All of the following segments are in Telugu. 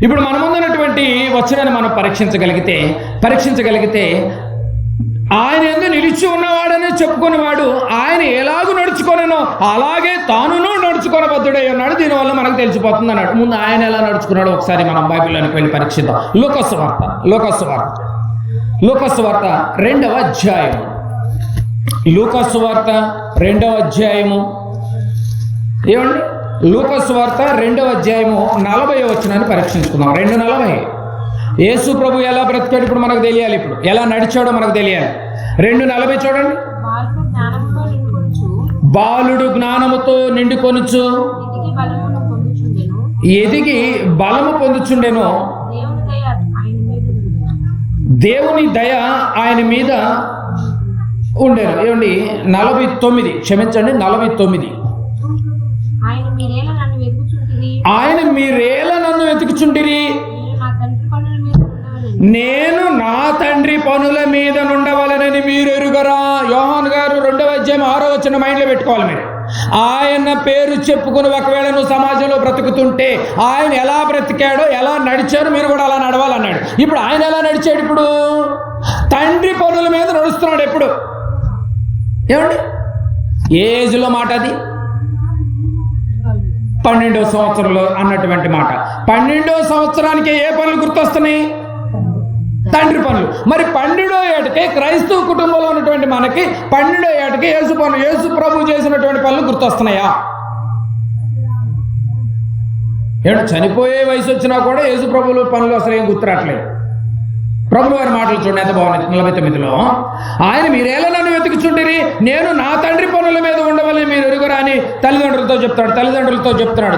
ఇప్పుడు మన ముందున్నటువంటి వచనాన్ని మనం పరీక్షించగలిగితే ఆయన యందు నిలిచి ఉన్నవాడని చెప్పుకునేవాడు ఆయన ఎలాగూ నడుచుకొనో అలాగే తానును నడుచుకొనబద్ధుడై ఉన్నాడు. దీనివల్ల మనకు తెలిసిపోతుంది అన్నాడు. ముందు ఆయన ఎలా నడుచుకున్నాడు ఒకసారి మనం బైబిల్లోనికి వెళ్ళి పరీక్షిద్దాం. లూకాసు వార్త 2వ అధ్యాయము. లూకాసు వార్త 2వ అధ్యాయము ఏమండి? లూకాసు వార్త 2వ అధ్యాయము 40వ వచనాన్ని పరీక్షించుకుందాం. 2:40. యేసు ప్రభు ఎలా బ్రతికాడు ఇప్పుడు మనకు తెలియాలి. ఇప్పుడు ఎలా నడిచాడో మనకు తెలియాలి. 2:40 చూడండి. బాలుడు జ్ఞానముతో నిండుకొనుచు ఎదిగి బలము పొందుచుండెను. దేవుని దయ ఆయన మీద ఉండేను. ఏమండి? 49 క్షమించండి, 49. ఆయన మీరేలా నన్ను వెతుకుచుంటిరి, నేను నా తండ్రి పనుల మీద నుండవలనని మీరు ఎరుగరా. యోహాను గారు 2వ అధ్యాయం 6వ వచనం మైండ్లో పెట్టుకోవాలి మీరు. ఆయన పేరు చెప్పుకుని ఒకవేళ నువ్వు సమాజంలో బ్రతుకుతుంటే ఆయన ఎలా బ్రతికాడో ఎలా నడిచాడో మీరు కూడా అలా నడవాలన్నాడు. ఇప్పుడు ఆయన ఎలా నడిచాడు? ఇప్పుడు తండ్రి పనుల మీద నడుస్తున్నాడు. ఎప్పుడు? ఏమండి? ఏ ఏజ్లో మాట అది? 12వ సంవత్సరంలో అన్నటువంటి మాట. 12వ సంవత్సరానికి ఏ పనులు గుర్తొస్తున్నాయి? తండ్రి పనులు. మరి 12వ ఏటకి క్రైస్తవ కుటుంబంలో ఉన్నటువంటి మనకి 12వ ఏటకి యేసు ప్రభు చేసినటువంటి పనులు గుర్తొస్తున్నాయా? ఏడు చనిపోయే వయసు వచ్చినా కూడా యేసు ప్రభుల పనులు అసలు ఏం గుర్తురాట్లేదు. ప్రభుల వారి మాటలు చూడండి ఎంత బాగున్నాయి. 49లో ఆయన మీరేలా నన్ను వెతుకుచుంటిరి, నేను నా తండ్రి పనుల మీద ఉండవలని మీరు ఎరుగరా అని తల్లిదండ్రులతో చెప్తున్నాడు.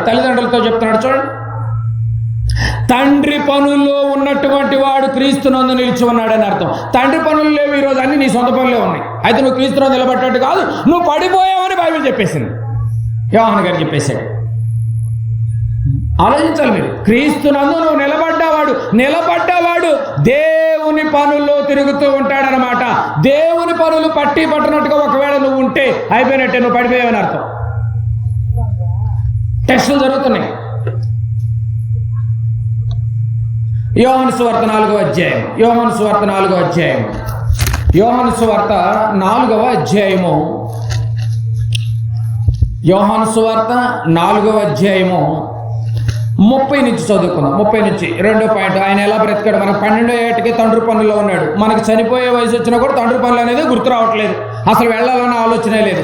చూడండి, తండ్రి పనుల్లో ఉన్నటువంటి వాడు క్రీస్తునందు నిలిచి ఉన్నాడని అర్థం. తండ్రి పనులు లేవు ఈరోజు, అన్ని నీ సొంత పనులే ఉన్నాయి. అయితే నువ్వు క్రీస్తునందు నిలబడ్డట్టు కాదు, నువ్వు పడిపోయావని బైబిల్ చెప్పేసింది. యోహాను గారు చెప్పేశాడు. ఆలోచించాలి మీరు. క్రీస్తునందు నువ్వు నిలబడ్డవాడు దేవుని పనుల్లో తిరుగుతూ ఉంటాడనమాట. దేవుని పనులు పట్టనట్టుగా ఒకవేళ నువ్వు ఉంటే అయిపోయినట్టే, నువ్వు పడిపోయావని అర్థం. టెస్టులు జరుగుతున్నాయి. యోహాను సువార్త 4వ అధ్యాయం. యోహాను సువార్త 4వ అధ్యాయము 30 నుంచి చదువుకుందాం. 30 నుంచి 2వ పాయింట్. ఆయన ఎలా బ్రతికాడు? మనకు 12వ ఏటకి తండ్రి పనుల్లో ఉన్నాడు. మనకు చనిపోయే వయసు వచ్చినా కూడా తండ్రి పనులు అనేది గుర్తు రావట్లేదు, అసలు వెళ్ళాలన్న ఆలోచనే లేదు.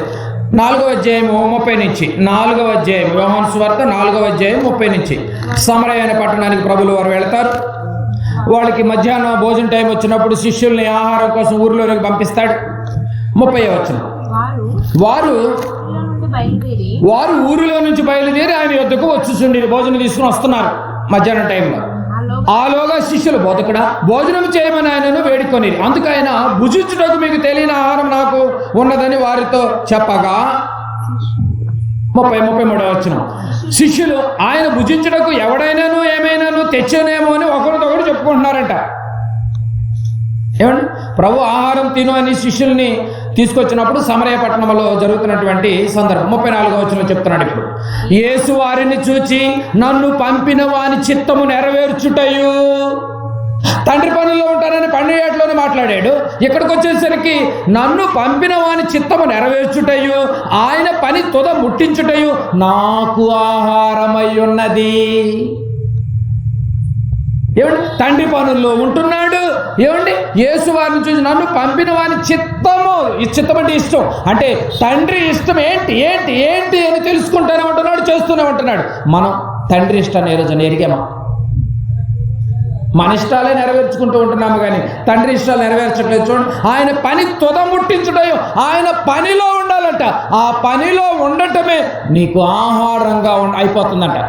4వ అధ్యాయము 30 నుంచి. 4వ అధ్యాయం యోహాను సువార్త 4వ అధ్యాయం 30 నుంచి. సమరయ అనే పట్టణానికి ప్రభులు వారు వెళతారు. వాళ్ళకి మధ్యాహ్నం భోజన టైం వచ్చినప్పుడు శిష్యుల్ని ఆహారం కోసం ఊరిలోకి పంపిస్తాడు. 30వ వచనం. వారు ఊరిలో నుంచి బయలుదేరి ఆయన యొద్దకు వచ్చుచుండి భోజనం తీసుకుని వస్తున్నారు మధ్యాహ్నం టైంలో. ఆలోగా శిష్యులు బోధకుడా భోజనం చేయమని ఆయనను వేడుకొని, అందుకు ఆయన భుజించుటకు మీకు తెలియని ఆహారం నాకు ఉన్నదని వారితో చెప్పగా 33వ వచనం. శిష్యులు ఆయన భుజించుటకు ఎవడైనాను ఏమైనాను తెచ్చానేమో అని ఒకరితో చెప్పుకుంటున్నారంట. ఏమండి? ప్రభు ఆహారం తిను అని శిష్యుల్ని తీసుకొచ్చినప్పుడు సమరయ పట్టణంలో జరుగుతున్నటువంటి సందర్భం 34వ వచనంలో చెప్తున్నాడు. ఇప్పుడు యేసు వారిని చూచి నన్ను పంపిన వాని చిత్తము నెరవేర్చుటయు. తండ్రి పనుల్లో ఉంటానని 12వ ఏటలోనే మాట్లాడాడు. ఇక్కడికి వచ్చేసరికి నన్ను పంపిన వాని చిత్తము నెరవేర్చుటయు ఆయన పని తుద ముట్టించుటయు నాకు ఆహారమై ఉన్నది. ఏమండి? తండ్రి పనుల్లో ఉంటున్నాడు. ఏమండి? యేసు వారిని చూసి నన్ను పంపిన వాని చిత్తము, ఈ చిత్తం అంటే ఇష్టం, అంటే తండ్రి ఇష్టం ఏంటి అని తెలుసుకుంటూనే ఉంటున్నాడు, చేస్తూనే ఉంటున్నాడు. మనం తండ్రి ఇష్టాన్ని ఏ రోజు ఎరిగామా? మన ఇష్టాలే నెరవేర్చుకుంటూ ఉంటున్నాము కానీ తండ్రి ఇష్టాలు నెరవేర్చట్లేదు. చూడండి, ఆయన పని తుదముట్టించుటయు, ఆయన పనిలో ఉండాలంట. ఆ పనిలో ఉండటమే నీకు ఆహారంగా అయిపోతుందంట.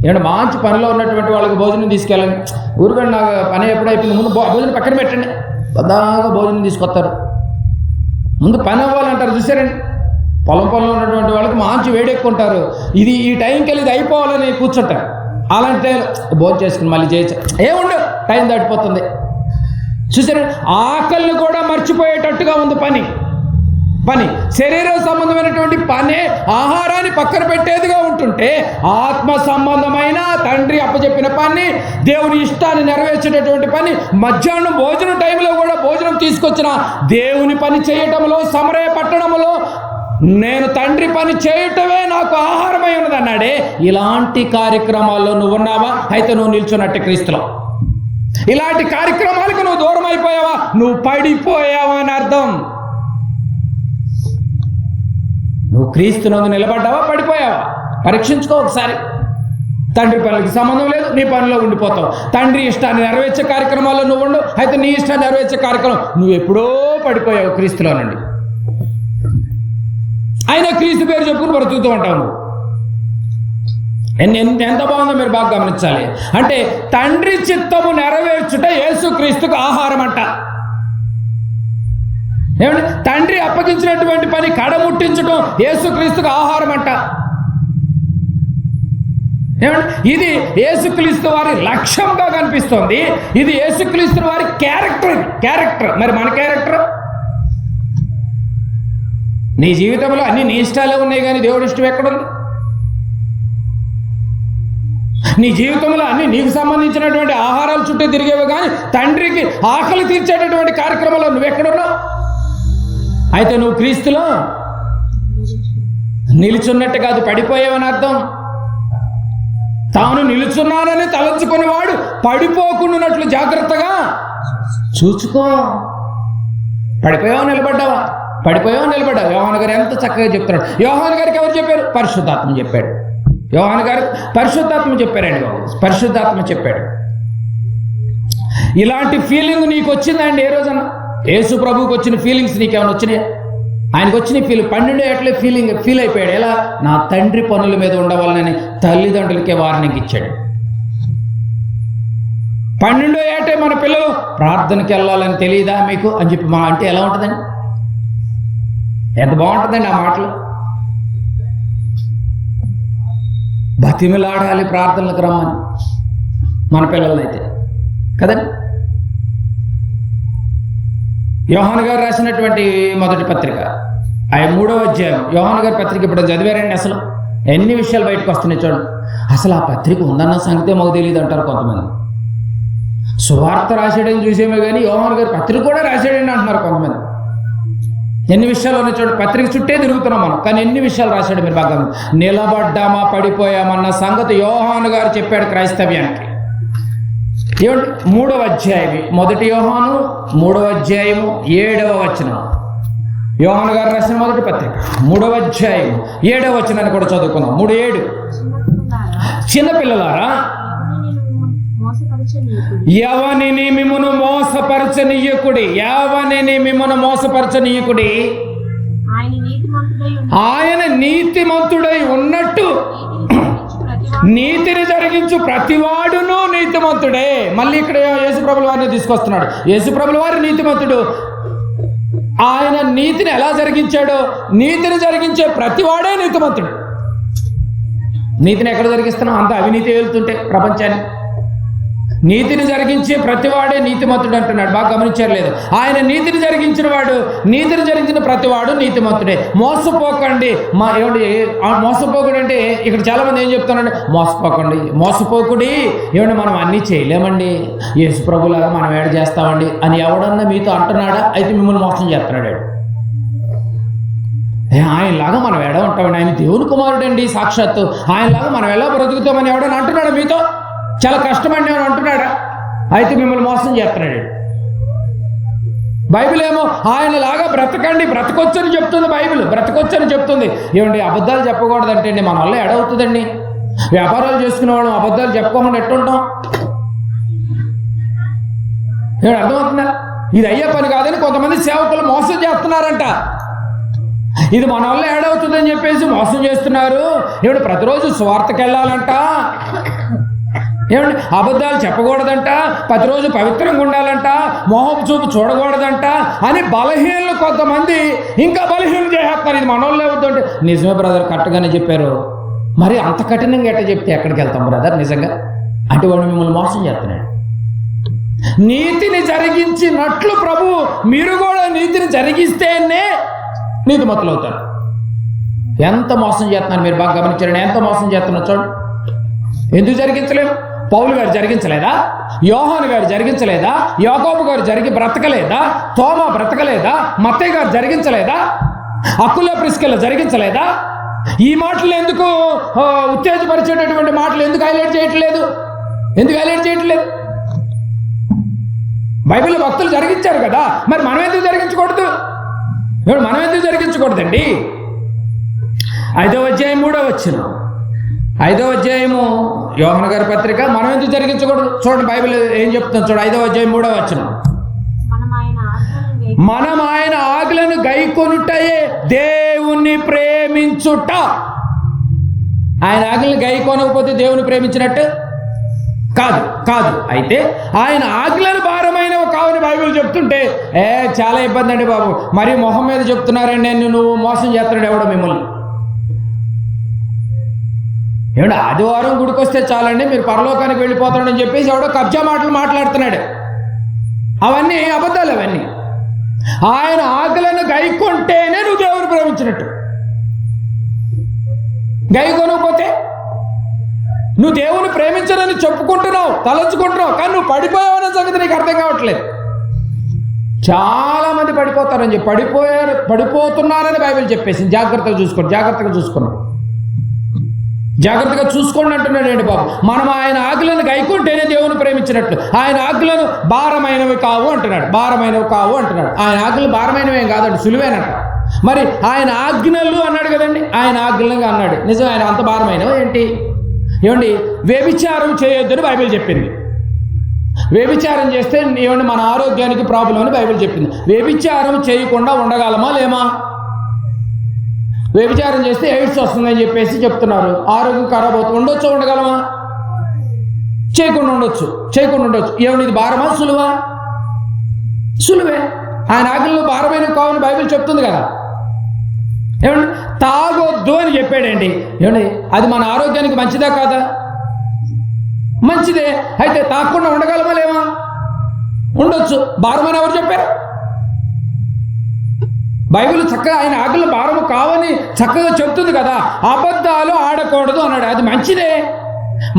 ఏమంటే మంచి పనిలో ఉన్నటువంటి వాళ్ళకి భోజనం తీసుకెళ్ళండి. ఊరుకండి, నాకు పని ఎప్పుడైపోయింది ముందు భోజనం పక్కన పెట్టండి, పెద్దగా భోజనం తీసుకొస్తారు. ముందు పని అవ్వాలంటారు. చూసారండి, పొలంలో ఉన్నటువంటి వాళ్ళకి మంచి వేడెక్కుంటారు. ఇది ఈ టైంకి వెళ్ళి ఇది అయిపోవాలని కూర్చుంటారు. అలాంటి భోజనం చేసుకుని మళ్ళీ చేయొచ్చు, ఏముండదు, టైం దాటిపోతుంది. చూసారా, ఆకలిని కూడా మర్చిపోయేటట్టుగా ఉంది పని. పని, శరీర సంబంధమైనటువంటి పనే ఆహారాన్ని పక్కన పెట్టేదిగా ఉంటుంటే, ఆత్మ సంబంధమైన తండ్రి అప్పచెప్పిన పని, దేవుని ఇష్టాన్ని నెరవేర్చేటటువంటి పని, మధ్యాహ్నం భోజనం టైంలో కూడా భోజనం తీసుకొచ్చిన దేవుని పని చేయటంలో, సమరయ పట్టణంలో నేను తండ్రి పని చేయటమే నాకు ఆహారమై ఉన్నది అన్నాడే. ఇలాంటి కార్యక్రమాల్లో నువ్వు ఉన్నావా? అయితే నువ్వు నిల్చున్నట్టే క్రీస్తులో. ఇలాంటి కార్యక్రమాలకు నువ్వు దూరం అయిపోయావా? నువ్వు పడిపోయావా అని అర్థం. నువ్వు క్రీస్తునందు నిలబడ్డావా, పడిపోయావా? పరీక్షించుకో ఒకసారి. తండ్రి పనులకి సంబంధం లేదు, నీ పనిలో ఉండిపోతావు. తండ్రి ఇష్టాన్ని నెరవేర్చే కార్యక్రమాల్లో నువ్వు ఉండు, అయితే నీ ఇష్టాన్ని నెరవేర్చే కార్యక్రమం నువ్వు ఎప్పుడో పడిపోయావు క్రీస్తులో నుండి. అయినా క్రీస్తు పేరు చెప్పుకుని బ్రతుకుతూ ఉంటావు నువ్వు. ఎంత బాగుందో మీరు బాగా గమనించాలి. అంటే తండ్రి చిత్తము నెరవేర్చుట యేసుక్రీస్తుకు ఆహారం అంట. ఏమంటే తండ్రి అప్పగించినటువంటి పని కడముట్టించడం యేసుక్రీస్తుకు ఆహారం అంట. ఏమంటే ఇది యేసుక్రీస్తు వారి లక్ష్యంగా కనిపిస్తోంది. ఇది యేసుక్రీస్తు వారి క్యారెక్టర్. మరి మన క్యారెక్టర్? నీ జీవితంలో అన్ని నీ ఇష్టాలే ఉన్నాయి, కానీ దేవుడి ఇష్టం ఎక్కడుంది? నీ జీవితంలో అన్ని నీకు సంబంధించినటువంటి ఆహారాల చుట్టూ తిరిగేవి, కానీ తండ్రికి ఆకలి తీర్చేటటువంటి కార్యక్రమంలో నువ్వెక్కడున్నావు? అయితే నువ్వు క్రీస్తులో నిలుచున్నట్టు కాదు, పడిపోయావని అర్థం. తాను నిలుచున్నానని తలంచుకునేవాడు పడిపోకుండాన్నట్లు జాగ్రత్తగా చూసుకో. పడిపోయావా, నిలబడ్డావా? పడిపోయావా, నిలబడ్డావు? యోహాను గారు ఎంత చక్కగా చెప్తున్నాడు. యోహాను గారికి ఎవరు చెప్పారు? పరిశుద్ధాత్మ చెప్పాడు. యోహాను గారు పరిశుద్ధాత్మ చెప్పారండి బాబు, పరిశుద్ధాత్మ చెప్పాడు. ఇలాంటి ఫీలింగ్ నీకు వచ్చిందండి ఏ రోజన్నా? యేసు ప్రభువుకి వచ్చిన ఫీలింగ్స్ నీకేమైనా వచ్చినాయి? ఆయనకు వచ్చిన ఫీలింగ్ 12 ఏట్లే ఫీల్ అయిపోయాడు. ఎలా? నా తండ్రి పనుల మీద ఉండవాలని తల్లిదండ్రులకే వార్నింగ్ ఇచ్చాడు. 12 ఏటే మన పిల్లలు ప్రార్థనకి వెళ్ళాలని తెలియదా మీకు అని చెప్పి మా అంటే ఎలా ఉంటుందండి? ఎంత బాగుంటుందండి ఆ మాటలు. బతిమిలాడాలి ప్రార్థనలకు రమ్మని మన పిల్లలనైతే కదండి. యోహాను గారు రాసినటువంటి మొదటి పత్రిక, ఆ 3వ అధ్యాయం యోహాను గారి పత్రిక ఇప్పుడు చదివారండి. అసలు ఎన్ని విషయాలు బయటకు వస్తున్నాయి చూడండి. అసలు ఆ పత్రిక ఉందన్న సంగతే మాకు తెలియదు అంటారు కొంతమంది. సువార్త రాసాడని చూసేమే కానీ యోహాను గారి పత్రిక కూడా రాశాడని అంటున్నారు కొంతమంది. ఎన్ని విషయాలు ఉన్నాయి చూడండి. పత్రిక చుట్టే తిరుగుతున్నాం మనం, కానీ ఎన్ని విషయాలు రాశాడు మీరు బాగా. నిలబడ్డామా పడిపోయామన్న సంగతి యోహాను గారు చెప్పాడు క్రైస్తవ్యానికి. ఏమంటే 3వ అధ్యాయం, మొదటి యోహాను 3వ అధ్యాయము 7వ వచనం. యోహాను గారు రాసిన మొదటి పత్రిక 3వ అధ్యాయం 7వ వచనాన్ని కూడా చదువుకుందాం. 3:7. చిన్నపిల్లలారా, ఎవనిని మిమ్మును మోసపరచనీయకుడి, ఎవనిని మిమ్మును మోసపరచనీయకుడి. ఆయన నీతిమంతుడై ఉన్నట్టు నీతిని జరిగించు ప్రతివాడును నీతిమంతుడే. మళ్ళీ ఇక్కడ యేసుప్రభుల వారిని తీసుకొస్తున్నాడు. యేసుప్రభుల వారి నీతిమంతుడు. ఆయన నీతిని ఎలా జరిగించాడో, నీతిని జరిగించే ప్రతివాడే నీతిమంతుడు. నీతిని ఎక్కడ జరిగిస్తున్నాం? అంత అవినీతి వెళ్తుంటే ప్రపంచాన్ని. నీతిని జరిగించే ప్రతివాడే నీతిమంతుడు అంటున్నాడు. బాగా గమనించారు లేదు? ఆయన నీతిని జరిగించిన వాడు, నీతిని జరిగించిన ప్రతివాడు నీతిమంతుడే. మోసపోకండి. మోసపోకుడు అంటే ఇక్కడ చాలా మంది ఏం చెప్తున్నారంటే మోసపోకండి, మోసపోకుడి. ఏమంటే మనం అన్నీ చేయలేమండి, యేసు ప్రభులాగా మనం ఏడ చేస్తామండి అని ఎవడన్నా మీతో అంటున్నాడా? అయితే మిమ్మల్ని మోసం చేస్తున్నాడు. ఆయనలాగా మనం ఎడ ఉంటామండి, ఆయన దేవుని కుమారుడండి సాక్షాత్తు, ఆయనలాగా మనం ఎలా బ్రతుకుతామని ఎవడన్నా అంటున్నాడా మీతో? చాలా కష్టమండి అని అంటున్నాడా? అయితే మిమ్మల్ని మోసం చేస్తున్నాడు. బైబిల్ ఏమో ఆయనలాగా బ్రతకండి, బ్రతకొచ్చని చెప్తుంది. బైబిల్ బ్రతకొచ్చని చెప్తుంది. ఏమండి అబద్ధాలు చెప్పకూడదంటే అండి మన వల్ల ఎడవుతుందండి. వ్యాపారాలు చేసుకునే వాళ్ళం అబద్ధాలు చెప్పుకోకుండా ఎట్టుంటాం? ఏమండి అర్థమవుతుందా? ఇది అయ్యే పని కాదని కొంతమంది సేవకులు మోసం చేస్తున్నారంట. ఇది మన వల్ల ఏడవుతుందని చెప్పేసి మోసం చేస్తున్నారు. ఏమిటి ప్రతిరోజు స్వార్థకి వెళ్ళాలంట, ఏమండి అబద్ధాలు చెప్పకూడదంట, ప్రతిరోజు పవిత్రంగా ఉండాలంట, మోహపు చూపు చూడకూడదంట అని బలహీనలు కొంతమంది ఇంకా బలహీనం చేసేస్తారు. ఇది మనోళ్ళే అవుతుంటే నిజమే బ్రదర్, కరెక్ట్గానే చెప్పారు. మరి అంత కఠినంగా ఎట్ట చెప్తే ఎక్కడికి వెళ్తాం బ్రదర్? నిజంగా అంటే వాడు మిమ్మల్ని మోసం చేస్తున్నాడు. నీతిని జరిగించినట్లు ప్రభు మీరు కూడా నీతిని జరిగిస్తేనే నీతిమంతులు అవుతారు. ఎంత మోసం చేస్తున్నారు మీరు బాగా గమనించారండి. ఎంత మోసం చేస్తున్నారు చూడండి. ఎందుకు జరిగించలేము? పౌలు గారు జరిగించలేదా? యోహాను గారు జరిగించలేదా? యాకోబు గారు బ్రతకలేదా? తోమా బ్రతకలేదా? మత్తయి గారు జరిగించలేదా? అకుల ప్రిస్కిల్ల జరిగించలేదా? ఈ మాటలు ఎందుకు ఉత్తేజపరిచేటటువంటి మాటలు ఎందుకు హైలైట్ చేయట్లేదు? బైబిల్లో భక్తులు జరిగించారు కదా, మరి మనం ఎందుకు జరిగించకూడదు? మనం ఎందుకు జరిగించకూడదండి? 5వ అధ్యాయం 3వ వచనం. 5వ అధ్యాయము యోహాను గారి పత్రిక. మనం ఎందుకు జరిగించకూడదు? చూడండి బైబిల్ ఏం చెప్తుంది చూడండి. 5వ అధ్యాయం 3వ వచనం. మనం ఆయన ఆజ్ఞలను గైకొనుటయే దేవుణ్ణి ప్రేమించుట. ఆయన ఆజ్ఞలను గైకొనకపోతే దేవుని ప్రేమించినట్టు కాదు. అయితే ఆయన ఆజ్ఞలు భారమైనవి కావని బైబిల్ చెప్తుంటే చాలా ఇబ్బంది అండి బాబు. మరి మొహం మీద చెప్తున్నారండి, నువ్వు మోసం చేస్తున్నాడు ఎవడో మిమ్మల్ని. ఏమంటే ఆదివారం గుడికి వస్తే చాలండి మీరు పరలోకానికి వెళ్ళిపోతాడని చెప్పేసి ఎవడో కబ్జా మాటలు మాట్లాడుతున్నాడు. అవన్నీ అబద్ధాలు. అవన్నీ ఆయన ఆజ్ఞలను గైకొంటేనే నువ్వు దేవుని ప్రేమించినట్టు. గైకొనకపోతే నువ్వు దేవుని ప్రేమించడని చెప్పుకుంటున్నావు, తలంచుకుంటున్నావు, కానీ నువ్వు పడిపోయావన్న సంగతి నీకు అర్థం కావట్లేదు. చాలా మంది పడిపోతారని చెప్పి పడిపోతున్నారని బైబిల్ చెప్పేసింది. జాగ్రత్తగా చూసుకోండి అంటున్నాడు. ఏంటి బాబు, మనం ఆయన ఆజ్ఞలను గైకుంటేనే దేవుని ప్రేమించినట్లు. ఆయన ఆజ్ఞలను భారమైనవి కావు అంటున్నాడు. ఆయన ఆజ్ఞలు భారమైనవి ఏం కాదండి, సులువేనట. మరి ఆయన ఆజ్ఞలు అన్నాడు కదండి, ఆయన ఆజ్ఞలుగా అన్నాడు. నిజం, ఆయన అంత భారమైనవి ఏంటి? ఏమండి, వ్యభిచారం చేయొద్దని బైబిల్ చెప్పింది. వ్యభిచారం చేస్తే ఏమండి మన ఆరోగ్యానికి ప్రాబ్లం అని బైబిల్ చెప్పింది. వ్యభిచారం చేయకుండా ఉండగలమా లేమా? వ్యభిచారం చేస్తే ఎయిడ్స్ వస్తుందని చెప్పేసి చెప్తున్నారు. ఆరోగ్యం ఖరాబ్ అవుతుంది. ఉండగలమా? చేయకుండా ఉండొచ్చు. ఏమండి, ఇది భారమా సులువా? సులువే. ఆయన ఆజ్ఞలు భారమైన కావని బైబిల్ చెప్తుంది కదా. ఏమండి, తాగొద్దు అని చెప్పాడండి. ఏమండి, అది మన ఆరోగ్యానికి మంచిదా కాదా? మంచిదే. అయితే తాగకుండా ఉండగలమా లేమా? ఉండొచ్చు. భారమని ఎవరు చెప్పారు? బైబిల్ చక్కగా ఆయన ఆజ్ఞలు భారము కావని చక్కగా చెప్తుంది కదా. అబద్ధాలు ఆడకూడదు అన్నాడు. అది మంచిదే.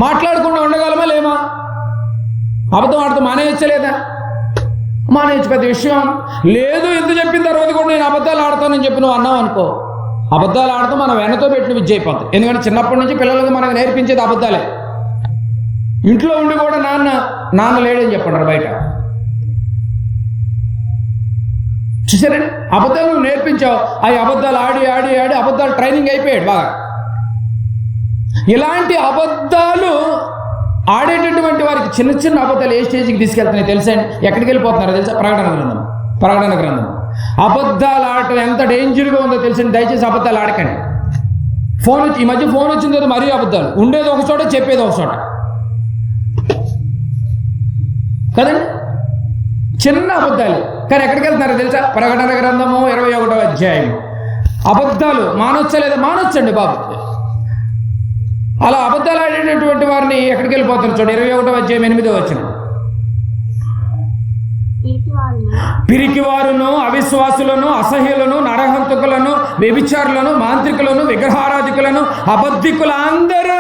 మాట్లాడకుండా ఉండగలమా లేమా? అబద్ధం ఆడుతూ మానేయచ్చలేదా? మానేయచ్చు, పెద్ద విషయం లేదు. ఎందుకు చెప్పిన తర్వాత కూడా నేను అబద్ధాలు ఆడతానని చెప్పి నువ్వు అన్నావు అనుకో, అబద్ధాలు ఆడుతూ మనం వెనతో పెట్టిన విద్య అయిపోతుంది. ఎందుకంటే చిన్నప్పటి నుంచి పిల్లలకు మనకు నేర్పించేది అబద్ధాలే. ఇంట్లో ఉండి కూడా నాన్న లేడని చెప్పండి బయట. చూసారండి, అబద్ధాలు నువ్వు నేర్పించావు. అవి అబద్ధాలు ఆడి అబద్ధాలు ట్రైనింగ్ అయిపోయాడు బాగా. ఇలాంటి అబద్ధాలు ఆడేటటువంటి వారికి చిన్న అబద్ధాలు ఏ స్టేజ్కి తీసుకెళ్తున్నాయి తెలుసా అండి? ఎక్కడికి వెళ్ళిపోతున్నారో తెలుసా? ప్రకటన గ్రంథం. అబద్ధాలు ఆడటం ఎంత డేంజర్గా ఉందో తెలిసింది. దయచేసి అబద్ధాలు ఆడకండి. ఈ మధ్య ఫోన్ వచ్చిన తర్వాత మరీ అబద్ధాలు. ఉండేది ఒక చోట, చెప్పేది ఒక చోట కదండి. చిన్న అబద్ధాలు, కానీ ఎక్కడికి వెళ్తున్నారో తెలుసా? ప్రకటన గ్రంథము 21వ అధ్యాయం. అబద్ధాలు మానొచ్చలేదా? మానొచ్చండి బాబు. అలా అబద్ధాలు ఆడేటటువంటి వారిని ఎక్కడికి వెళ్ళిపోతారు చూడండి. 21వ అధ్యాయం 8వ వచనం. పిరికివారును, అవిశ్వాసులను, అసహ్యులను, నరహంతకులను, వ్యభిచారులను, మాంత్రికులను, విగ్రహారాధికులను, అబద్ధికుల అందరూ,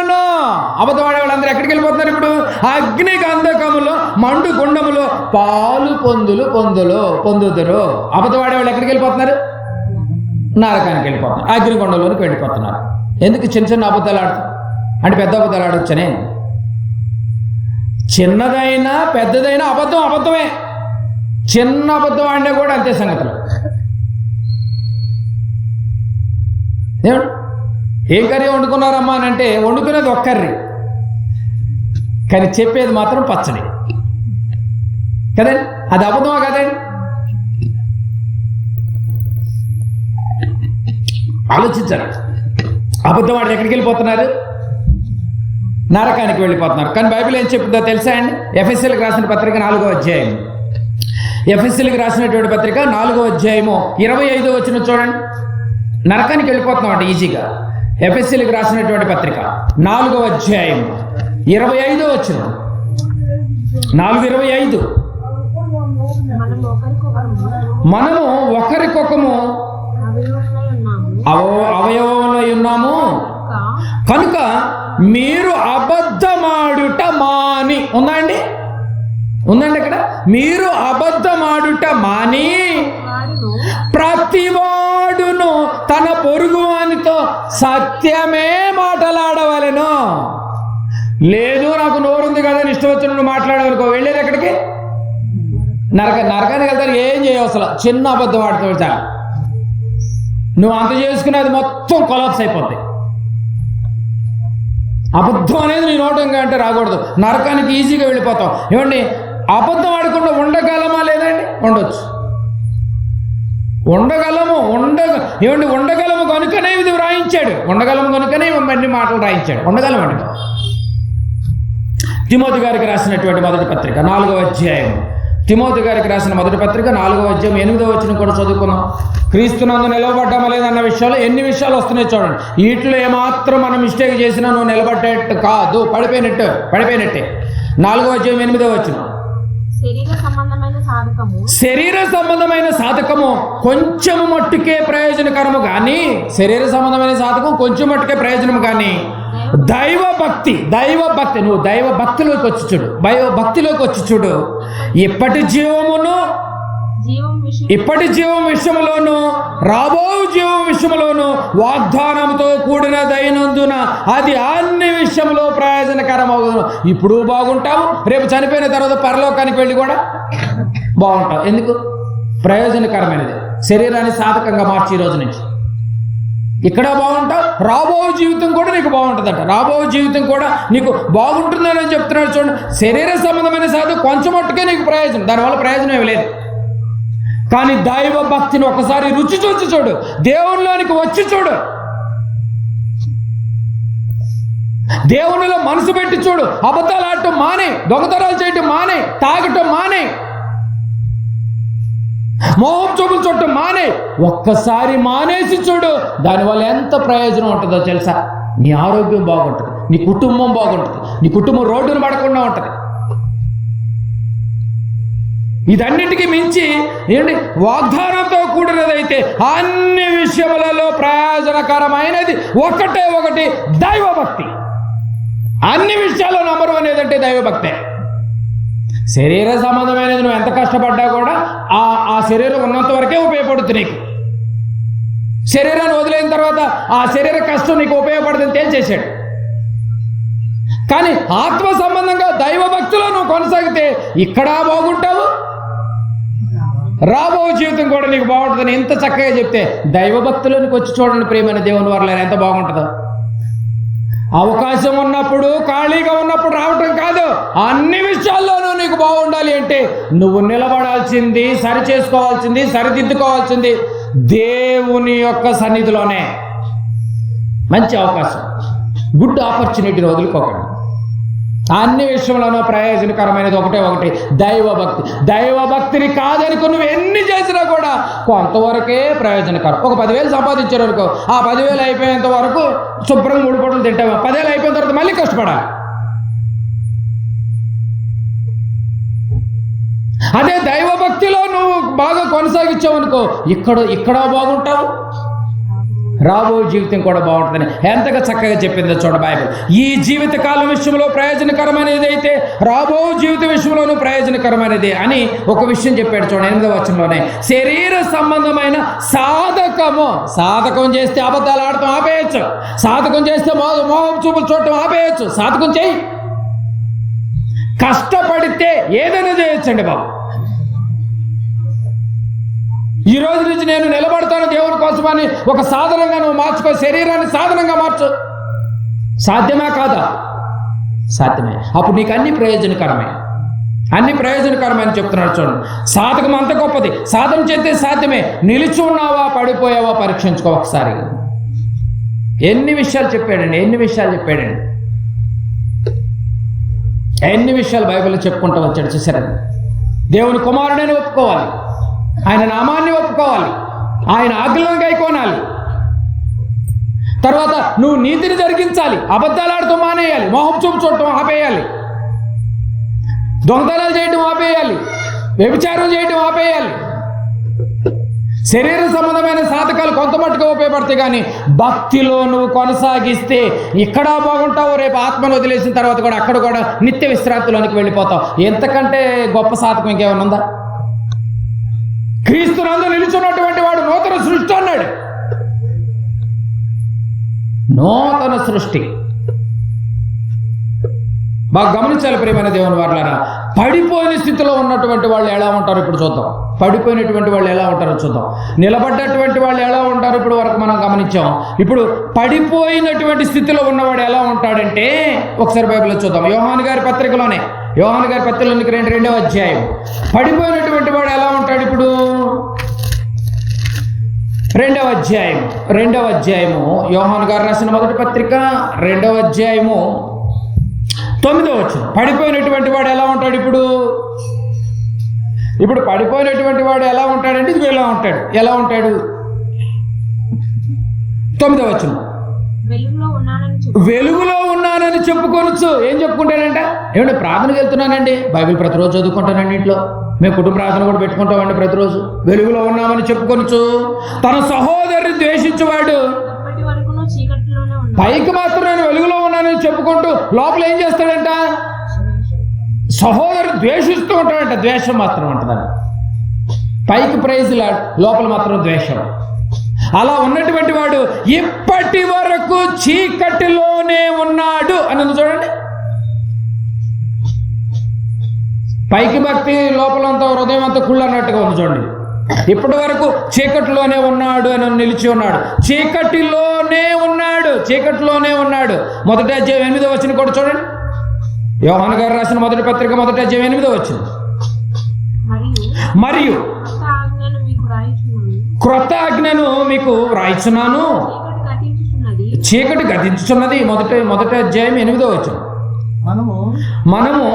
అబద్ధవాడే వాళ్ళందరూ ఎక్కడికి వెళ్ళిపోతున్నారు? ఇప్పుడు అగ్ని గంధకములో మండు గుండములో పాలు పొందుదురు. అబద్ధవాడే వాళ్ళు ఎక్కడికి వెళ్ళిపోతున్నారు? నరకానికి వెళ్ళిపోతున్నారు. అగ్నికొండలోనికి వెళ్ళిపోతున్నారు. ఎందుకు? చిన్న అబద్ధాలు ఆడుతారు అంటే పెద్ద అబద్ధాలు ఆడొచ్చనే. చిన్నదైనా పెద్దదైనా అబద్ధమే. చిన్న అబద్ధం ఆడినా కూడా అంతే సంగతులు. ఏం కర్రీ వండుకున్నారమ్మా అని అంటే వండుకునేది ఒక కర్రీ, కానీ చెప్పేది మాత్రం పచ్చడి కదండి. అది అబద్ధమా కదండి? ఆలోచించారు. అబద్ధం ఆడి ఎక్కడికి వెళ్ళిపోతున్నారు? నరకానికి వెళ్ళిపోతున్నారు. కానీ బైబిల్ ఏం చెప్తుందో తెలుసా అండి? ఎఫెసీయులకు రాసిన పత్రిక 4వ అధ్యాయం. ఎఫెసీయులకు రాసినటువంటి పత్రిక 4వ అధ్యాయము 25వ వచనం చూడండి. నరకానికి వెళ్ళిపోతున్నాం అంటే ఈజీగా. ఎఫెసీయులకు రాసినటువంటి పత్రిక 4వ అధ్యాయం 25వ వచనం. 4:25. మనము ఒకరికొకము అవయవంలో ఉన్నాము కనుక మీరు అబద్ధమాడుట మాని. ఉందండి ఇక్కడ మీరు అబద్ధమాడుట మాని ప్రతివాడును తన పొరుగువానితో సత్యమే మాట్లాడవలెను. లేదు నాకు నోరుంది కదా ఇష్టం వచ్చిన నువ్వు మాట్లాడవనుకో, వెళ్ళేది ఎక్కడికి? నరకానికి వెళ్తాను. ఏం చేయవు అసలు, చిన్న అబద్ధం ఆడుతూ చాలు. నువ్వు అంత చేసుకుని అది మొత్తం కొలాప్స్ అయిపోద్ది. అబద్ధం అనేది నీ నోటంగా అంటే రాకూడదు, నరకానికి ఈజీగా వెళ్ళిపోతాం. ఏమండి అబద్ధం ఆడకుండా ఉండగలమా? లేదండి, ఉండొచ్చు. ఉండగలము కనుకనే ఇది వ్రాయించాడు. ఉండగలము కనుకనే ఇవన్నీ మాటలు రాయించాడు. ఉండగలమండి. తిమోతి గారికి రాసినటువంటి మొదటి పత్రిక 4వ అధ్యాయం, తిమోతి గారికి రాసిన మొదటి పత్రిక 4వ అధ్యాయం 8వ వచనం కూడా చదువుకున్నాం. క్రీస్తునందు నిలబడ్డామా లేదన్న విషయాలు ఎన్ని విషయాలు వస్తున్నాయి చూడండి. వీటిలో ఏమాత్రం మనం మిస్టేక్ చేసినా నువ్వు నిలబడ్డట్టు కాదు, పడిపోయినట్టే. 4వ అధ్యాయం 8వ వచనం, శరీర సంబంధమైన సాధకము కొంచెం మట్టుకే ప్రయోజనకరము కానీ, శరీర సంబంధమైన సాధకం కొంచెం మట్టుకే ప్రయోజనము కానీ దైవ భక్తి నువ్వు దైవ భక్తిలోకి వచ్చి చూడు. ఇప్పటి జీవం విషయంలోను రాబో జీవం విషయంలోను వాగ్దానంతో కూడిన దైనందున అది అన్ని విషయంలో ప్రయోజనకరమవును. ఇప్పుడు బాగుంటావు, రేపు చనిపోయిన తర్వాత పరలోకానికి వెళ్ళి కూడా బాగుంటావు. ఎందుకు? ప్రయోజనకరమైనది. శరీరాన్ని సాధకంగా మార్చి ఈ రోజు నుంచి ఇక్కడ బాగుంటావు, రాబో జీవితం కూడా నీకు బాగుంటుందట. రాబో జీవితం కూడా నీకు బాగుంటుందని చెప్తున్నాడు చూడండి. శరీర సంబంధమైన సాధన కొంచెం మట్టుకే నీకు ప్రయోజనం, దానివల్ల ప్రయోజనం ఏమి లేదు. కానీ దైవ భక్తిని ఒకసారి రుచి చూచి చూడు, దేవునిలోనికి వచ్చి చూడు, దేవునిలో మనసు పెట్టి చూడు. అబద్ధాలు ఆడటం మానే, దొంగతనాలు చేయటం మానే, తాగటం మానే, మోహం చూపులు చూడటం మానే. ఒక్కసారి మానేసి చూడు, దానివల్ల ఎంత ప్రయోజనం ఉంటుందో తెలుసా? నీ ఆరోగ్యం బాగుంటుంది, నీ కుటుంబం బాగుంటుంది, నీ కుటుంబం రోడ్డును పడకుండా ఉంటుంది. ఇదన్నిటికీ మించి ఏంటి? వాగ్దానంతో కూడినదైతే అన్ని విషయములలో ప్రయోజనకరమైనది ఒకటి దైవభక్తి. అన్ని విషయాల్లో నంబర్ 1 ఏదంటే దైవభక్తే. శరీర సంబంధమైనది నువ్వు ఎంత కష్టపడ్డా కూడా ఆ శరీరం ఉన్నంత వరకే ఉపయోగపడుతుంది నీకు. శరీరాన్ని వదిలేన తర్వాత ఆ శరీర కష్టం నీకు ఉపయోగపడుతుంది తేల్చేశాడు. కానీ ఆత్మ సంబంధంగా దైవ భక్తిలో నువ్వు కొనసాగితే ఇక్కడ బాగుంటావు, రాబో జీవితం కూడా నీకు బాగుంటుందని ఎంత చక్కగా చెప్తే దైవ భక్తిలోనికి వచ్చి చూడండి ప్రియమైన దేవుని వల్ల ఎంత బాగుంటుందో. అవకాశం ఉన్నప్పుడు, ఖాళీగా ఉన్నప్పుడు రావటం కాదు, అన్ని విషయాల్లోనూ నీకు బాగుండాలి అంటే నువ్వు నిలబడాల్సింది, సరి చేసుకోవాల్సింది, సరిదిద్దుకోవాల్సింది దేవుని యొక్క సన్నిధిలోనే. మంచి అవకాశం, గుడ్ ఆపర్చునిటీని వదులుకోకండి. అన్ని విషయంలోనూ ప్రయోజనకరమైనది ఒకటి దైవభక్తి. దైవభక్తిని కాదనుకో నువ్వు ఎన్ని చేసినా కూడా కొంతవరకే ప్రయోజనకరం. ఒక 10,000 సంపాదించారు అనుకో, ఆ 10,000 అయిపోయేంత వరకు శుభ్రంగా 3 పూటలు తింటావు. 10,000 అయిపోయిన తర్వాత మళ్ళీ కష్టపడాలి. అదే దైవభక్తిలో నువ్వు బాగా కొనసాగించావు అనుకో, ఇక్కడ బాగుంటావు, రాబో జీవితం కూడా బాగుంటుందని ఎంతగా చక్కగా చెప్పిందో చూడ బైబిల్. ఈ జీవిత కాలం విషయంలో ప్రయోజనకరమైనది అయితే రాబో జీవిత విషయంలోనూ ప్రయోజనకరమైనది అని ఒక విషయం చెప్పాడు చూడండి 8వ వచనంలోనే. శరీర సంబంధమైన సాధకం చేస్తే అబద్ధాలు ఆడటం ఆపేయచ్చు, సాధకం చేస్తే మోహం చూపులు చూడటం ఆపేయచ్చు. సాధకం చేయి, కష్టపడితే ఏదైనా చేయొచ్చండి బాబు. ఈ రోజు నుంచి నేను నిలబడతాను దేవుని కోసమని ఒక సాధనంగా నువ్వు మార్చుకో, శరీరాన్ని సాధనంగా మార్చు. సాధ్యమా కాదా? సాధ్యమే. అప్పుడు నీకు అన్ని ప్రయోజనకరమే చెప్తున్నాడు చూడండి. సాధకం అంత గొప్పది, సాధన చేస్తే సాధ్యమే. నిలిచి ఉన్నావా పడిపోయావా పరీక్షించుకో ఒకసారి. ఎన్ని విషయాలు చెప్పాడండి, ఎన్ని విషయాలు బైబిల్లో చెప్పుకుంటూ వచ్చాడు. చూసారండి, దేవుని కుమారుడని ఒప్పుకోవాలి, ఆయన నామాన్ని ఒప్పుకోవాలి, ఆయన ఆజ్ఞలను గైకోనాలి. తర్వాత నువ్వు నీతిని జరిగించాలి, అబద్ధాలు ఆడటం మానేయాలి, మోహం చూపు చూడటం ఆపేయాలి, దొంగతనాలు చేయటం ఆపేయాలి, వ్యభిచారం చేయటం ఆపేయాలి, శరీర సంబంధమైన సాధకాలు కొంత మట్టుగా ఉపయోగపడతాయి, కానీ భక్తిలో నువ్వు కొనసాగిస్తే ఇక్కడ బాగుంటావు, రేపు ఆత్మను వదిలేసిన తర్వాత కూడా అక్కడ కూడా నిత్య విశ్రాంతిలోనికి వెళ్ళిపోతావు. ఎంతకంటే గొప్ప సాధకం ఇంకేమైనా ఉందా? క్రీస్తునందు నిలుచున్నటువంటి వాడు నూతన సృష్టి అన్నాడు. నూతన సృష్టి. బాగా గమనించాలి ప్రియమైన దేవుని వారలారా. పడిపోయిన స్థితిలో ఉన్నటువంటి వాళ్ళు ఎలా ఉంటారో ఇప్పుడు చూద్దాం. పడిపోయినటువంటి వాళ్ళు ఎలా ఉంటారో చూద్దాం. నిలబడ్డటువంటి వాళ్ళు ఎలా ఉంటారో ఇప్పుడు వరకు మనం గమనించాం. ఇప్పుడు పడిపోయినటువంటి స్థితిలో ఉన్నవాడు ఎలా ఉంటాడంటే ఒకసారి బైబిల్లో చూద్దాం. యోహాను గారి పత్రికలోనే, యోహాను గారి పత్రికలోనికి 2వ అధ్యాయం. పడిపోయినటువంటి వాడు ఎలా ఉంటాడు ఇప్పుడు? 2వ అధ్యాయము యోహాను గారు రాసిన మొదటి పత్రిక 2వ అధ్యాయము 9వ వచనం. పడిపోయినటువంటి వాడు ఎలా ఉంటాడు ఇప్పుడు? ఇప్పుడు పడిపోయినటువంటి వాడు ఎలా ఉంటాడంటే ఇది ఎలా ఉంటాడు? ఎలా ఉంటాడు? 9వ వచనం. వెలుగులో ఉన్నానని చెప్పుకోవచ్చు. ఏం చెప్పుకుంటాడంట? ఏమంటే ప్రార్థనకి వెళ్తున్నానండి, బైబిల్ ప్రతిరోజు చదువుకుంటానండి, ఇంట్లో మేము కుటుంబ ప్రార్థన కూడా పెట్టుకుంటామండి ప్రతిరోజు. వెలుగులో ఉన్నామని చెప్పుకొనొచ్చు. తన సహోదరుని ద్వేషించేవాడు పైకి మాత్రం నేను వెలుగులో ఉన్నానని చెప్పుకుంటూ లోపల ఏం చేస్తాడంట? సహోదరుడు ద్వేషిస్తూ ఉంటాడంట. ద్వేషం మాత్రం ఉంటుందండి. పైకి ప్రైజ్ లోపల మాత్రం ద్వేషం. అలా ఉన్నటువంటి వాడు ఇప్పటి వరకు చీకటిలోనే ఉన్నాడు అని చూడండి. పైకి భక్తి, లోపలంతా హృదయం అంతా కుళ్ళు అన్నట్టుగా ఉంది చూడండి. ఇప్పటి వరకు చీకటిలోనే ఉన్నాడు అని నిలిచి ఉన్నాడు. చీకటిలోనే ఉన్నాడు. మొదటి అధ్యాయం 8వ వచనం కూడా చూడండి. యోహాను గారు రాసిన మొదటి పత్రిక మొదటి అధ్యాయం 8వ వచనం. మరియు క్రొత్త ఆజ్ఞను మీకు రాయిచున్నాను, చీకటి గతించుచున్నది. మొదటి అధ్యాయం 8వ వచనం. మనము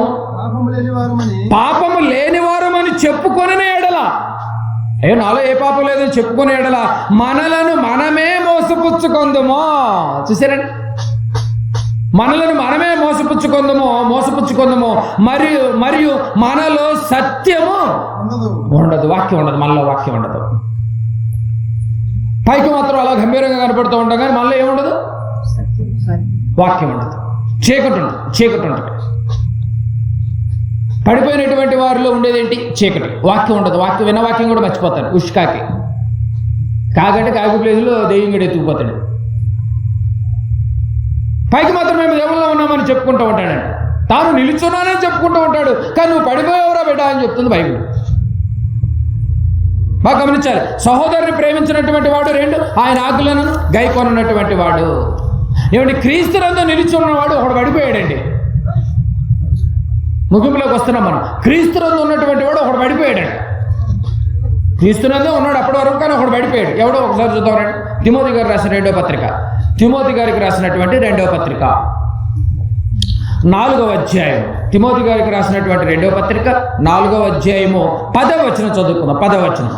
పాపము లేనివారమని చెప్పుకొనే ఎడల, నాలో ఏ పాపం లేదని చెప్పుకునే ఎడల మనలను మనమే మోసపుచ్చుకొందుమో. చూసారండి, మనలను మనమే మోసపుచ్చుకొందుమో మరియు మనలో సత్యము ఉండదు. వాక్యం ఉండదు, మనలో వాక్యం ఉండదు. పైకి మాత్రం అలా గంభీరంగా కనపడుతూ ఉంటాం, కానీ మనలో ఏముండదు? వాక్యం ఉండదు. చీకటి ఉంటుంది. పడిపోయినటువంటి వారిలో ఉండేదేంటి? చీకటి. వాక్యం ఉండదు. విన్న వాక్యం కూడా మర్చిపోతాడు. ఉష్కాకి కాకంటే కాకి ప్లేసులో దెయ్యం కూడా ఎత్తుకుపోతాడు. పైకి మాత్రం మేము దేవుల్లో ఉన్నామని చెప్పుకుంటూ ఉంటాడండి. తాను నిలుచున్నానని చెప్పుకుంటూ ఉంటాడు, కానీ నువ్వు పడిపోయావురా బిడ్డ అని చెప్తుంది బైబిల్. బాగా గమనించాలి. సహోదరుని ప్రేమించినటువంటి వాడు 2, ఆయన ఆజ్ఞలను గైకొన్నటువంటి వాడు. ఏమంటే క్రీస్తునందు నిలుచున్నవాడు ఒకడు పడిపోయాడండి. ముగింపులోకి వస్తున్నాం మనం. క్రీస్తునందు ఉన్నటువంటి వాడు ఒకడు పడిపోయాడండి. క్రీస్తునందు ఉన్నాడు అప్పటి వరకు, కానీ ఒకడు పడిపోయాడు. ఎవడో ఒకసారి చూద్దామండి. తిమోతి గారు రాసిన 2వ పత్రిక, తిమోతి గారికి రాసినటువంటి 2వ పత్రిక 4వ అధ్యాయం. తిమోతి గారికి రాసినటువంటి 2వ పత్రిక 4వ అధ్యాయము 10వ వచనం చదువుకుందాం. 10వ వచనం.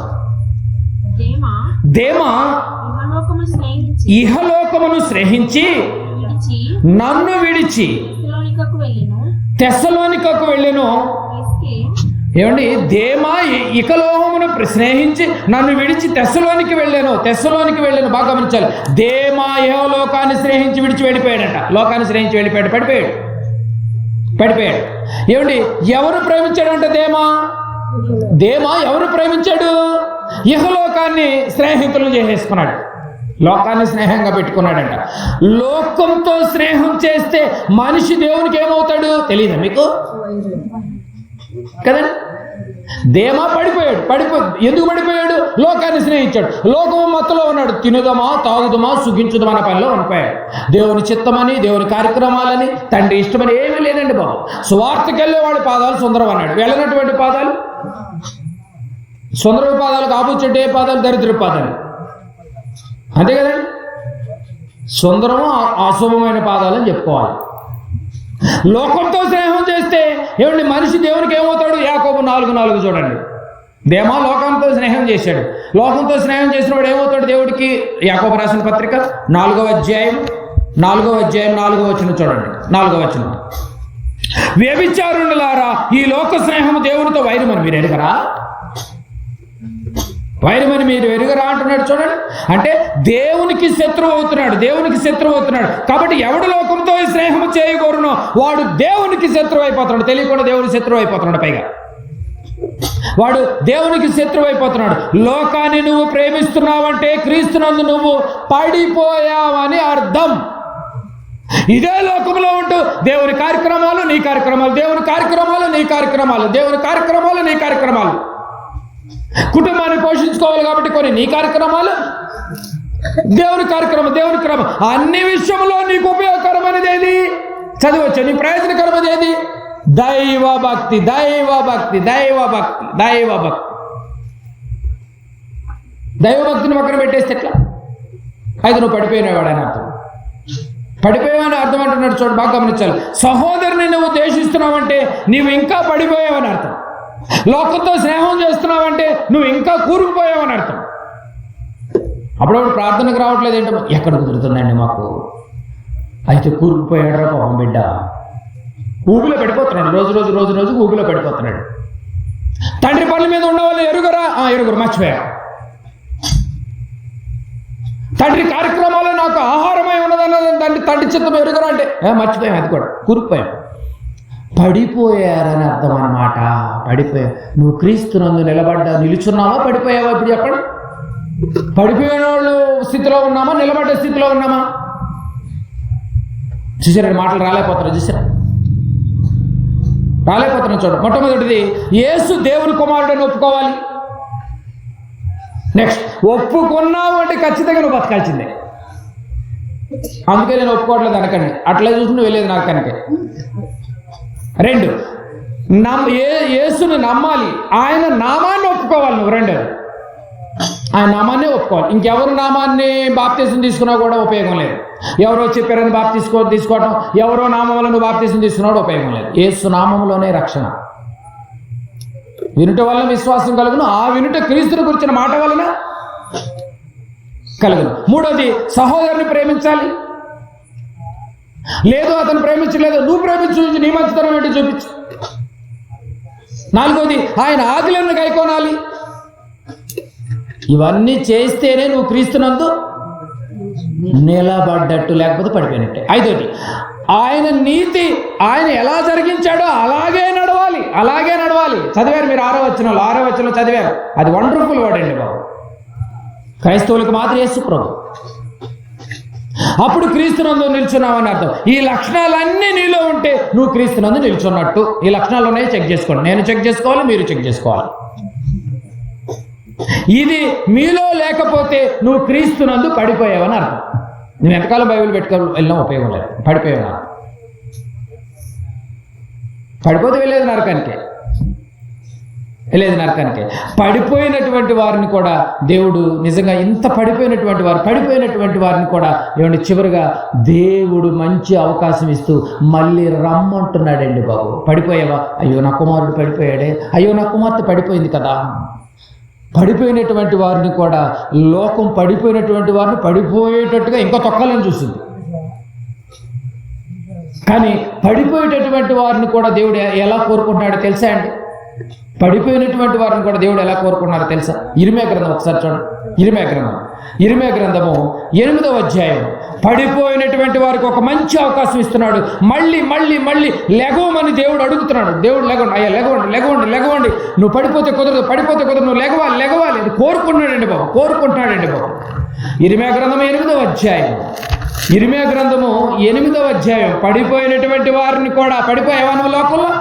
దేమా ఇహలోకమును స్నేహించి నన్ను విడిచి తెస్సలోనికకు వెళ్ళెను. ఏమండి, దేమా ఇకలోహమును స్నేహించి నన్ను విడిచి తెస్సలోనికి వెళ్ళాను. బాగా గమనించాలి. దేమా ఇహలోకాన్ని స్నేహించి విడిచి వెళ్ళిపోయాడంట. లోకాన్ని స్నేహించి పడిపోయాడు. ఏమండి, ఎవరు ప్రేమించాడంట? దేమా ఎవరు ప్రేమించాడు? ఇహలోకాన్ని స్నేహితులు చేసేసుకున్నాడు. లోకాన్ని స్నేహంగా పెట్టుకున్నాడంట. లోకంతో స్నేహం చేస్తే మనిషి దేవునికి ఏమవుతాడు తెలియదా మీకు? కదండి. దేమా పడిపోయాడు. ఎందుకు పడిపోయాడు? లోకాన్ని స్నేహించాడు. లోకము మత్తులో ఉన్నాడు. తినుదమా, తాగుదమా, సుఖించుదమా అన్న పనిలో ఉండిపోయాడు. దేవుని చిత్తమని, దేవుని కార్యక్రమాలని, తండ్రి ఇష్టమని ఏమీ లేదండి బాబు. సువార్తకి వెళ్ళేవాడి పాదాలు సుందరం అన్నాడు. వెళ్ళినటువంటి పాదాలు సుందర పాదాలకు ఆపోజిట్ ఏ పాదాలు? దరిద్ర పాదాలు. అంతే కదండి. సుందరము అశుభమైన పాదాలని చెప్పుకోవాలి. లోకంతో స్నేహం చేస్తే ఏమండి మనిషి దేవునికి ఏమవుతాడు? యాకోబు 4:4 చూడండి. దేమా లోకంతో స్నేహం చేశాడు. లోకంతో స్నేహం చేసినప్పుడు ఏమవుతాడు దేవుడికి? యాకోబు రాసిన పత్రిక 4వ అధ్యాయం 4వ వచనం చూడండి. 4వ వచనం. వ్యభిచారులారా, ఈ లోక స్నేహము దేవునితో వైరమని మీరు ఎరగరా? వైరమని మీరు ఎరుగరా అంటున్నాడు చూడండి. అంటే దేవునికి శత్రువు అవుతున్నాడు, దేవునికి శత్రువు అవుతున్నాడు. కాబట్టి ఎవడు లోకంతో స్నేహం చేయకూడనో వాడు దేవునికి శత్రువు అయిపోతున్నాడు. తెలియకుండా దేవునికి శత్రువు అయిపోతున్నాడు. పైగా వాడు దేవునికి శత్రువు అయిపోతున్నాడు. లోకాన్ని నువ్వు ప్రేమిస్తున్నావంటే క్రీస్తునందు నువ్వు పడిపోయావని అర్థం. ఇదే లోకంలో ఉంటూ దేవుని కార్యక్రమాలు నీ కార్యక్రమాలు, దేవుని కార్యక్రమాలు నీ కార్యక్రమాలు, దేవుని కార్యక్రమాలు నీ కార్యక్రమాలు. కుటుంబాన్ని పోషించుకోవాలి కాబట్టి కొన్ని నీ కార్యక్రమాలు, దేవుని కార్యక్రమం, దేవుని క్రమం. అన్ని విషయంలో నీకు ఉపయోగకరమైనది ఏది? చదివచ్చు. నీ ప్రయోజనకరమైనది ఏది? దైవభక్తి, దైవభక్తి, దైవభక్తి, దైవభక్తి. దైవభక్తిని పక్కన పెట్టేస్తే ఎట్లా? అయితే నువ్వు పడిపోయినవాడు అని అర్థం. పడిపోయావని అర్థం అంటున్నాడు చూడు, బాగా గమనించాలి. సహోదరుని నువ్వు ద్వేషిస్తున్నావంటే నీవు ఇంకా పడిపోయావని అర్థం. లోకంతో స్నేహం చేస్తున్నావంటే నువ్వు ఇంకా కూరుకుపోయావని అర్థం. అప్పుడప్పుడు ప్రార్థనకు రావట్లేదు ఏంటో, ఎక్కడ కుదురుతుందండి మాకు? అయితే కూరుకుపోయాడు రా పాపం బిడ్డ. ఊబిలో పడిపోతున్నాడు, రోజు రోజు రోజు రోజు ఊబిలో పడిపోతున్నాడు. తండ్రి పనుల మీద ఉన్న వాళ్ళు ఎరుగురా? ఎరుగురు, మర్చిపోయా. తండ్రి కార్యక్రమాలు నాకు ఆహారమై ఉన్నదన్న తండ్రి చిత్తం ఎరుగురా అంటే మర్చిపోయాం, అది కూడా కూరుకుపోయాం. పడిపోయారని అర్థం అన్నమాట. పడిపోయా. నువ్వు క్రీస్తునందు నిలుచున్నావా, పడిపోయావా? ఇప్పుడు చెప్పండి. పడిపోయిన వాళ్ళు స్థితిలో ఉన్నామా, నిలబడ్డ స్థితిలో ఉన్నామా? చూసారా, మాటలు రాలేకపోతారు. చూసారా, రాలేకపోతున్నాం. చూడ, మొట్టమొదటిది యేసు దేవుని కుమారుడని ఒప్పుకోవాలి. నెక్స్ట్, ఒప్పుకున్నావు అంటే ఖచ్చితంగా నువ్వు బతకాల్సిందే. అందుకే నేను ఒప్పుకోవట్లేదు అనకండి, అట్లా చూసి నువ్వు వెళ్ళేది నరకానికే. రెండు, యేసుని నమ్మాలి, ఆయన నామాన్ని ఒప్పుకోవాలి నువ్వు. రెండోది, ఆయన నామాన్ని ఒప్పుకోవాలి. ఇంకెవరు నామాన్ని బాప్తీసం తీసుకున్నా కూడా ఉపయోగం లేదు. ఎవరో చెప్పారని తీసుకోవటం, ఎవరో నామం వల్ల నువ్వు బాప్తీసం తీసుకున్నాడు ఉపయోగం లేదు. యేసు నామంలోనే రక్షణ. వినుట వల్ల విశ్వాసం కలుగును, ఆ వినుట క్రీస్తుని గురించిన మాట వలన కలుగును. మూడోది, సహోదరుని ప్రేమించాలి. లేదు అతను ప్రేమించలేదు, నువ్వు ప్రేమించు, నీ మంచితనం ఏంటి చూపించు. నాలుగోది, ఆయన ఆజ్ఞలను గైకొనాలి. ఇవన్నీ చేస్తేనే నువ్వు క్రీస్తునందు నిలబడ్డట్టు, లేకపోతే పడిపోయినట్టే. ఐదోది, ఆయన నీతి ఆయన ఎలా జరిగించాడో అలాగే నడవాలి, అలాగే నడవాలి. చదివారు మీరు 6వ వచనంలో చదివారు. అది వండర్ఫుల్ వర్డ్ అండి బాబు. క్రైస్తవులకు మాత్రం యేసు ప్రభు. అప్పుడు క్రీస్తునందు నిల్చున్నావని అర్థం. ఈ లక్షణాలన్నీ నీలో ఉంటే నువ్వు క్రీస్తునందు నిల్చున్నట్టు. ఈ లక్షణాలు ఉన్నాయి, చెక్ చేసుకోండి. నేను చెక్ చేసుకోవాలి, మీరు చెక్ చేసుకోవాలి. ఇది మీలో లేకపోతే నువ్వు క్రీస్తునందు పడిపోయావని అర్థం. నువ్వు ఎంతకాలం బైబిల్ పెట్టుకోవాలి, వెళ్ళినా ఉపయోగం లేదు. పడిపోయావా? పడిపోతే వెళ్ళేది నరకానికే, వెళ్ళేది నరకానికే. పడిపోయినటువంటి వారిని కూడా దేవుడు నిజంగా, ఇంత పడిపోయినటువంటి వారిని కూడా ఏమంటే చివరిగా దేవుడు మంచి అవకాశం ఇస్తూ మళ్ళీ రమ్మంటున్నాడండి బాబు. పడిపోయావా? అయ్యో నా కుమారుడు పడిపోయాడే, అయ్యో నా కుమార్తె పడిపోయింది కదా. పడిపోయినటువంటి వారిని కూడా లోకం పడిపోయినటువంటి వారిని పడిపోయేటట్టుగా ఇంకా తొక్కాలని చూస్తుంది. కానీ పడిపోయేటటువంటి వారిని కూడా దేవుడు ఎలా కోరుకుంటున్నాడో తెలుసా అండి? పడిపోయినటువంటి వారిని కూడా దేవుడు ఎలా కోరుకున్నారో తెలుసా? ఇర్మియా గ్రంథం ఒకసారి చూడండి. ఇర్మియా గ్రంథము 8వ అధ్యాయం. పడిపోయినటువంటి వారికి ఒక మంచి అవకాశం ఇస్తున్నాడు. మళ్ళీ మళ్ళీ మళ్ళీ లెగవమని దేవుడు అడుగుతున్నాడు. దేవుడు లెగవండి, అయ్యా లెగవండి. నువ్వు పడిపోతే కుదరదు, నువ్వు లెగవాలి అని కోరుకుంటున్నాడండి బాబు. ఇర్మియా గ్రంథము 8వ అధ్యాయం. ఇర్మియా గ్రంథము 8వ అధ్యాయం. పడిపోయినటువంటి వారిని కూడా, పడిపోయావా నువ్వు లోకంలో?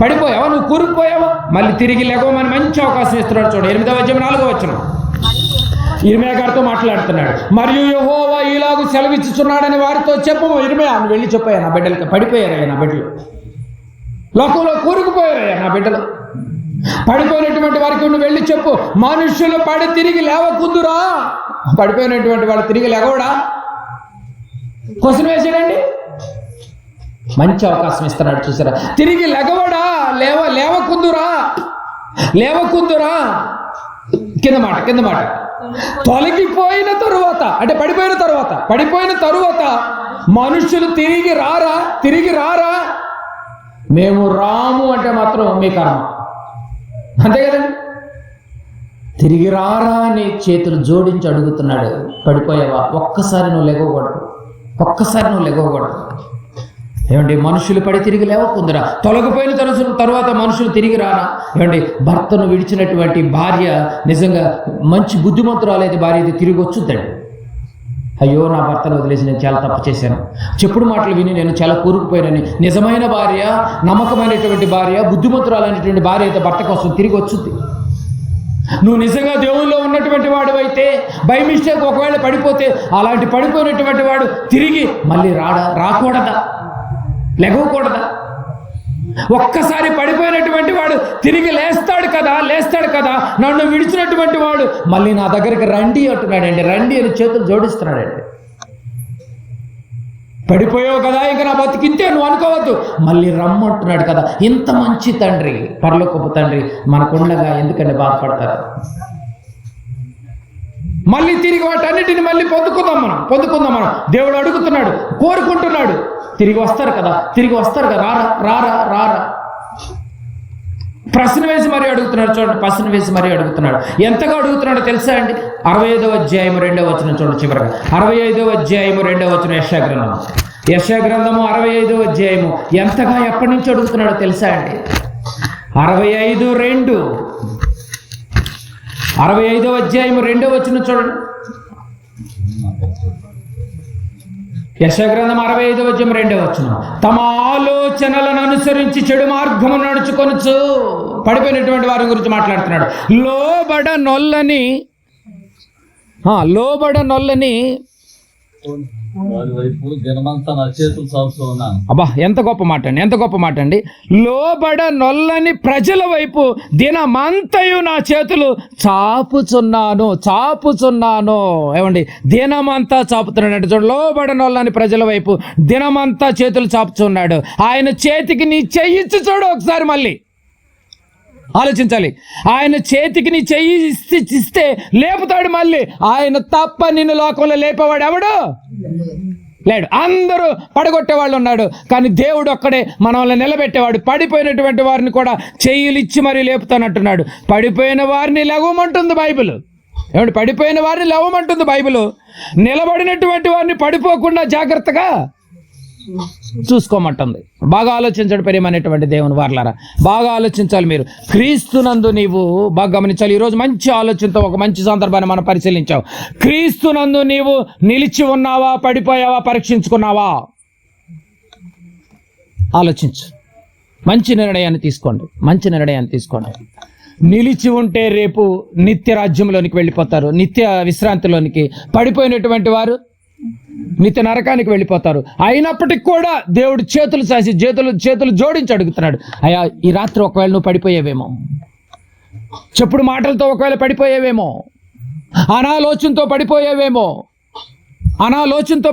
పడిపోయావా నువ్వు? కూరుకుపోయావా? మళ్ళీ తిరిగి లెగవమని మంచి అవకాశం ఇస్తున్నాడు. చూడు, 8వ అధ్యాయం 4వ వచనం. ఇర్మియా గారితో మాట్లాడుతున్నాడు. మరియు యెహోవా ఇలాగూ సెలవిచ్చుచున్నాడని వారితో చెప్పము. ఇర్మియా, నువ్వు వెళ్ళి చెప్పాయా, నా బిడ్డలకి పడిపోయారయ్యా, నా బిడ్డలు లోకంలో కూరుకుపోయారయ్యా, నా బిడ్డలు. పడిపోయినటువంటి వారికి నువ్వు వెళ్ళి చెప్పు, మనుష్యులు పడి తిరిగి లేవకుందురా. పడిపోయినటువంటి వాడు తిరిగి లేవడా? క్వశ్చన్ వేసాడండి. మంచి అవకాశం ఇస్తున్నాడు, చూసారా? తిరిగి లెగవడా? లేవకుందురా. కింద మాట తొలగిపోయిన తరువాత, అంటే పడిపోయిన తరువాత మనుషులు తిరిగి రారా? మేము రాము అంటే మాత్రం మీ కర్మ, అంతే కదండి. తిరిగి రారా అని చేతులు జోడించి అడుగుతున్నాడు. పడిపోయావా? ఒక్కసారి నువ్వు లెగవకూడదు, ఒక్కసారి నువ్వు లెగవకూడదు. ఏమండి, మనుషులు పడి తిరిగి లేవకుందరా? తొలగిపోయిన తర్వాత మనుషులు తిరిగి రారా? ఏమండి, భర్తను విడిచినటువంటి భార్య నిజంగా మంచి బుద్ధిమంతురాలైతే భార్య అయితే తిరిగి వచ్చుద్దండి. అయ్యో, నా భర్తను వదిలేసి నేను చాలా తప్పు చేశాను, చెప్పుడు మాటలు విని నేను చాలా కూరుకుపోయానని నిజమైన భార్య, నమ్మకమైనటువంటి భార్య, బుద్ధిమంతురాలైనటువంటి భార్య అయితే భర్త కోసం తిరిగి వచ్చుద్ది. నువ్వు నిజంగా దేవుల్లో ఉన్నటువంటి వాడు అయితే బై మిస్టేక్ ఒకవేళ పడిపోతే అలాంటి పడిపోయినటువంటి వాడు తిరిగి మళ్ళీ రాకూడదా? లెగవకూడదా? ఒక్కసారి పడిపోయినటువంటి వాడు తిరిగి లేస్తాడు కదా. నన్ను విడిచినటువంటి వాడు మళ్ళీ నా దగ్గరికి రండి అంటున్నాడండి. రండి అని చేతులు జోడిస్తున్నాడండి. పడిపోయావు కదా, ఇంకా నా బతికింతే నువ్వు అనుకోవద్దు, మళ్ళీ రమ్మంటున్నాడు కదా. ఇంత మంచి తండ్రి, పరలోకపు తండ్రి మనకుండగా ఎందుకంటే బాధపడతారు? మళ్ళీ తిరిగి వాటన్నిటిని మళ్ళీ పొందుకుందాం మనం. దేవుడు అడుగుతున్నాడు, కోరుకుంటున్నాడు. తిరిగి వస్తారు కదా. రారా. ప్రశ్న వేసి మరీ అడుగుతున్నాడు. చూడండి, ప్రశ్న వేసి మరీ అడుగుతున్నాడు. ఎంతగా అడుగుతున్నాడో తెలుసా అండి? 65వ అధ్యాయం 2వ వచనం చూడండి. చివరిగా 65వ అధ్యాయం 2వ వచనం యెషయా గ్రంథము 65వ అధ్యాయము ఎంతగా ఎప్పటి నుంచి అడుగుతున్నాడో తెలుసా అండి? 65వ అధ్యాయం 2వ వచనం చూడండి. యెషయా గ్రంథం 65వ అధ్యాయం 2వ వచనం. తమ ఆలోచనలను అనుసరించి చెడు మార్గము నడుచుకొనుచు, పడిపోయినటువంటి వారి గురించి మాట్లాడుతున్నాడు. లోబడ నొల్లని అబ్బా, ఎంత గొప్ప మాట అండి. లోబడ నొల్లని ప్రజల వైపు దినమంతయు నా చేతులు చాపుచున్నాను. ఏమండి, దినమంతా చాపుతున్నాడు అంటే చూడు. లోబడ నొల్లని ప్రజల వైపు దినమంతా చేతులు చాపుచున్నాడు. ఆయన చేతికి నీ చెయ్యిచ్చి చూడు ఒకసారి, మళ్ళీ ఆలోచించాలి. ఆయన చేతికి నీ చెయ్యి ఇస్తే లేపుతాడు మళ్ళీ. ఆయన తప్ప నిన్ను లోకంలో లేపేవాడు ఎవడు లేడు. అందరూ పడగొట్టేవాళ్ళు ఉన్నాడు, కానీ దేవుడు ఒక్కడే మనల్ని నిలబెట్టేవాడు. పడిపోయినటువంటి వారిని కూడా చెయ్యిలు ఇచ్చి మరీ లేపుతానంటున్నాడు. పడిపోయిన వారిని లేవమంటుంది బైబిల్. ఏమంటే, పడిపోయిన వారిని లేవమంటుంది బైబిల్. నిలబడినటువంటి వారిని పడిపోకుండా జాగ్రత్తగా చూసుకోమంటుంది. బాగా ఆలోచించండి ప్రియమైనటువంటి దేవుని వారలారా, బాగా ఆలోచించాలి మీరు. క్రీస్తునందు నీవు బాగా గమనించాలి. ఈరోజు మంచి ఆలోచనతో ఒక మంచి సందర్భాన్ని మనం పరిశీలించాం. క్రీస్తునందు నీవు నిలిచి ఉన్నావా, పడిపోయావా, పరీక్షించుకున్నావా? ఆలోచించు. మంచి నిర్ణయాన్ని తీసుకోండి. నిలిచి ఉంటే రేపు నిత్య రాజ్యంలోనికి వెళ్ళిపోతారు, నిత్య విశ్రాంతిలోనికి. పడిపోయినటువంటి వారు నిత్య నరకానికి వెళ్ళిపోతారు. అయినప్పటికి కూడా దేవుడు చేతులు చాసి చేతులు జోడించి అడుగుతున్నాడు, అయ్యా, ఈ రాత్రి ఒకవేళ నువ్వు పడిపోయేవేమో, చెప్పుడు మాటలతో ఒకవేళ పడిపోయేవేమో, అనాలోచనతో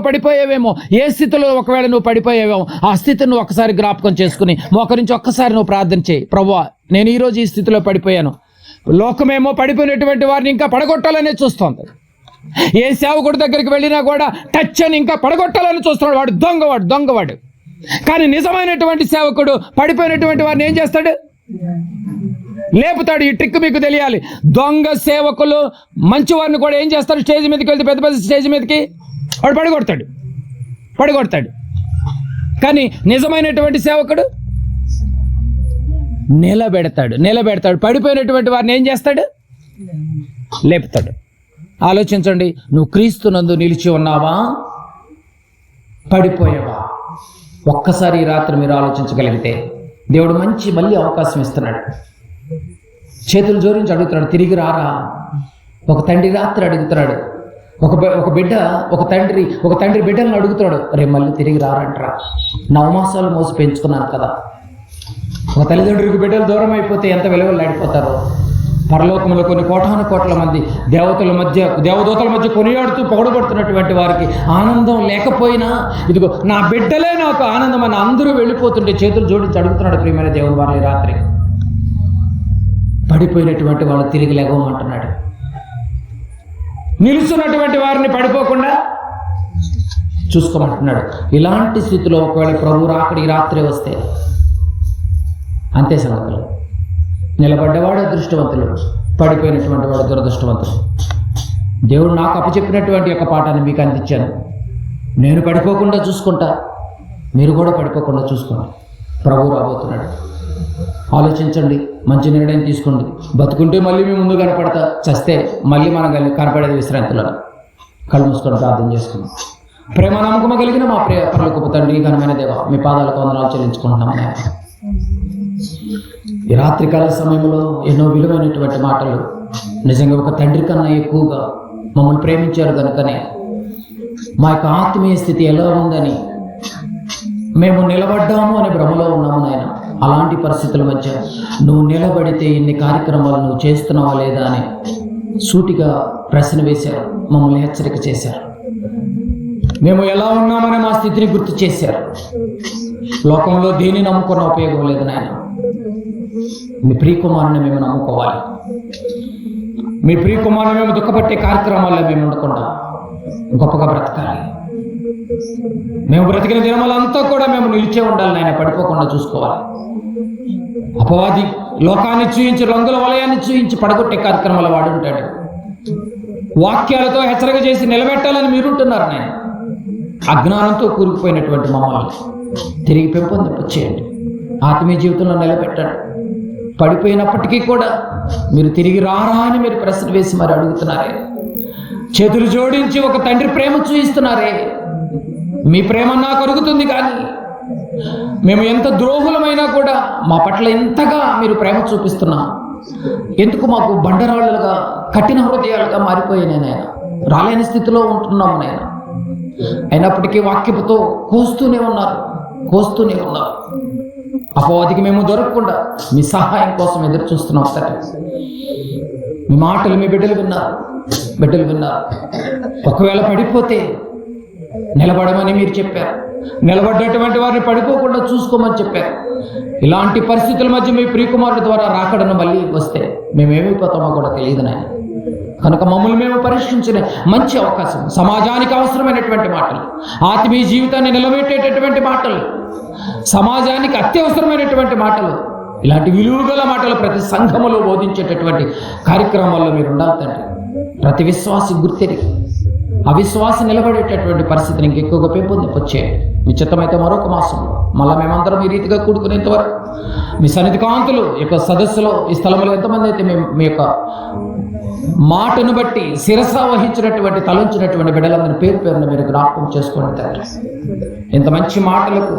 పడిపోయేవేమో, ఏ స్థితిలో ఒకవేళ నువ్వు పడిపోయేవేమో, ఆ స్థితిని నువ్వు ఒకసారి జ్ఞాపకం చేసుకుని మోకరించి ఒక్కసారి నువ్వు ప్రార్థన చేయి. ప్రభువా, నేను ఈరోజు ఈ స్థితిలో పడిపోయాను. లోకమేమో పడిపోయినటువంటి వారిని ఇంకా పడగొట్టాలనే చూస్తోంది. ఏ సేవకుడి దగ్గరికి వెళ్ళినా కూడా టచ్ అని ఇంకా పడగొట్టాలని చూస్తున్నాడు. వాడు దొంగవాడు. కానీ నిజమైనటువంటి సేవకుడు పడిపోయినటువంటి వారిని ఏం చేస్తాడు? లేపుతాడు. ఈ ట్రిక్ మీకు తెలియాలి. దొంగ సేవకులు మంచి వారిని కూడా ఏం చేస్తారు? స్టేజ్ మీదకి వెళ్తే, పెద్ద స్టేజ్ మీదకి వాడు పడగొడతాడు. కానీ నిజమైనటువంటి సేవకుడు నిలబెడతాడు. పడిపోయినటువంటి వారిని ఏం చేస్తాడు? లేపుతాడు. ఆలోచించండి. నువ్వు క్రీస్తునందు నిలిచి ఉన్నావా, పడిపోయావా? ఒక్కసారి ఈ రాత్రి మీరు ఆలోచించగలిగితే దేవుడు మళ్ళీ అవకాశం ఇస్తున్నాడు. చేతులు జోడించి అడుగుతున్నాడు, తిరిగి రారా. ఒక తండ్రి రాత్రి అడుగుతున్నాడు. ఒక తండ్రి బిడ్డలను అడుగుతున్నాడు, రే మళ్ళీ తిరిగి రారంటరా. 9 మాసాలు మోసి పెంచుకున్నాను కదా. ఒక తల్లిదండ్రులకు బిడ్డలు దూరం అయిపోతే ఎంత విలువలాడిపోతారో. పరలోకంలో కొన్ని కోట్ల మంది దేవదూతల మధ్య కొనియాడుతూ పొగడబడుతున్నటువంటి వారికి ఆనందం లేకపోయినా, ఇదిగో నా బిడ్డలే నాకు ఆనందం అని అందరూ వెళ్ళిపోతుంటే చేతులు జోడించి అడుగుతున్నాడు ప్రియమైన దేవుని వారి రాత్రి. పడిపోయినటువంటి వాళ్ళు తిరిగి లేవమంటున్నాడు. నిలుస్తున్నటువంటి వారిని పడిపోకుండా చూసుకోమంటున్నాడు. ఇలాంటి స్థితిలో ఒకవేళ ప్రభు రాకడి రాత్రి వస్తే అంతే సంగతులు. నిలబడ్డవాడు అదృష్టవంతులు, పడిపోయినటువంటి వాడు దురదృష్టవంతులు. దేవుడు నాకు అప్పచెప్పినటువంటి యొక్క పాఠాన్ని మీకు అందించాను. నేను పడిపోకుండా చూసుకుంటా, మీరు కూడా పడిపోకుండా చూసుకోండి. ప్రభు రాబోతున్నాడు. ఆలోచించండి, మంచి నిర్ణయం తీసుకోండి. బతుకుంటే మళ్ళీ మీ ముందు కనపడతా, చస్తే మళ్ళీ మనం కనపడేది విశ్రాంతిలో. కళ్ళు మూసుకొని ప్రార్థన చేసుకుందాం. ప్రేమ నమ్మకం కలిగిన మా ప్రియ పరలోకపు తండ్రి, ఘనమైన దేవ, మీ పాదాలకు వందనాలు చెల్లించుకుంటున్నాం. ఈ రాత్రికాల సమయంలో ఎన్నో విలువైనటువంటి మాటలు, నిజంగా ఒక తండ్రి కన్నా ఎక్కువగా మమ్మల్ని ప్రేమించారు కనుకనే మా యొక్క ఆత్మీయ స్థితి ఎలా ఉందని మేము నిలబడ్డాము అనే భ్రమలో ఉన్నాము నాయన. అలాంటి పరిస్థితుల మధ్య నువ్వు నిలబడితే ఇన్ని కార్యక్రమాలు నువ్వు చేస్తున్నావా లేదా అని సూటిగా ప్రశ్న వేశారు, మమ్మల్ని హెచ్చరిక చేశారు. మేము ఎలా ఉన్నామని మా స్థితిని గుర్తు చేశారు. లోకంలో దేని నమ్ముకున్న ఉపయోగం లేదు నాయన. మీ ప్రియకుమారుని మేము నమ్ముకోవాలి. మీ ప్రియకుమారుని మేము దుఃఖపట్టే కార్యక్రమాల్లో మేము ఉండకుండా గొప్పగా బ్రతకాలి. మేము బ్రతికిన దినములంతా కూడా మేము నిలిచే ఉండాలి నాయన, పడిపోకుండా చూసుకోవాలి. అపవాది లోకాన్ని చూయించి, రంగుల వలయాన్ని చూయించి పడగొట్టే కార్యక్రమాలు వాడుంటాడు. వాక్యాలతో హెచ్చరిక చేసి నిలబెట్టాలని మీరుంటున్నారు నాయన. అజ్ఞానంతో కూరుకుపోయినటువంటి మమ్మల్ని తిరిగి పెంపొందింపచేయండి. ఆత్మీయ జీవితంలో నిలబెట్టండి. పడిపోయినప్పటికీ కూడా మీరు తిరిగి రారా అని మీరు ప్రశ్న వేసి మరి అడుగుతున్నారే. చేతులు జోడించి ఒక తండ్రి ప్రేమ చూపిస్తున్నారే. మీ ప్రేమ నాకు అరుగుతుంది, కానీ మేము ఎంత ద్రోహులమైనా కూడా మా పట్ల ఎంతగా మీరు ప్రేమ చూపిస్తున్నా, ఎందుకు మాకు బండరాళ్ళుగా కఠిన హృదయాలుగా మారిపోయినాయి నాయన. రాలేని స్థితిలో ఉంటున్నాము నాయన. అయినప్పటికీ వాక్యపుతో కోస్తూనే ఉన్నారు. అపవాదికి మేము దొరకకుండా మీ సహాయం కోసం ఎదురు చూస్తున్నాం తండ్రి. మీ మాటలు మీ బిడ్డలు విన్నారు. ఒకవేళ పడిపోతే నిలబడమని మీరు చెప్పారు. నిలబడ్డటువంటి వారిని పడిపోకుండా చూసుకోమని చెప్పారు. ఇలాంటి పరిస్థితుల మధ్య మీ ప్రియకుమారుడి ద్వారా రాకడను మళ్ళీ వస్తే మేమేమైపోతామో కూడా తెలియదు నాయన. కనుక మమ్మల్ని మేము పరీక్షించిన మంచి అవకాశం, సమాజానికి అవసరమైనటువంటి మాటలు, ఆత్మీయ జీవితాన్ని నిలబెట్టేటటువంటి మాటలు, సమాజానికి అత్యవసరమైనటువంటి మాటలు, ఇలాంటి విలువగల మాటలు ప్రతి సంఘములో బోధించేటటువంటి కార్యక్రమాల్లో మీరు ఉండాలి తండ్రి. ప్రతి విశ్వాసి గుర్తెరిగి అవిశ్వాసి నిలబడేటటువంటి పరిస్థితిని ఇంకెక్కువగా పెంపొందింపచేయండి. మీ చిత్తమైతే మరొక మాసంలో మళ్ళీ మేమందరం ఈ రీతిగా కూడుకునేంతవరకు మీ సన్నిధి కాంతులు యొక్క సదస్సులో ఈ స్థలంలో ఎంతమంది అయితే మీ యొక్క మాటను బట్టి శిరస వహించినటువంటి తలంచినటువంటి బిడ్డలందరినీ పేరు పేరున మీరు జ్ఞాపకం చేసుకోండి తండ్రి. ఇంత మంచి మాటలకు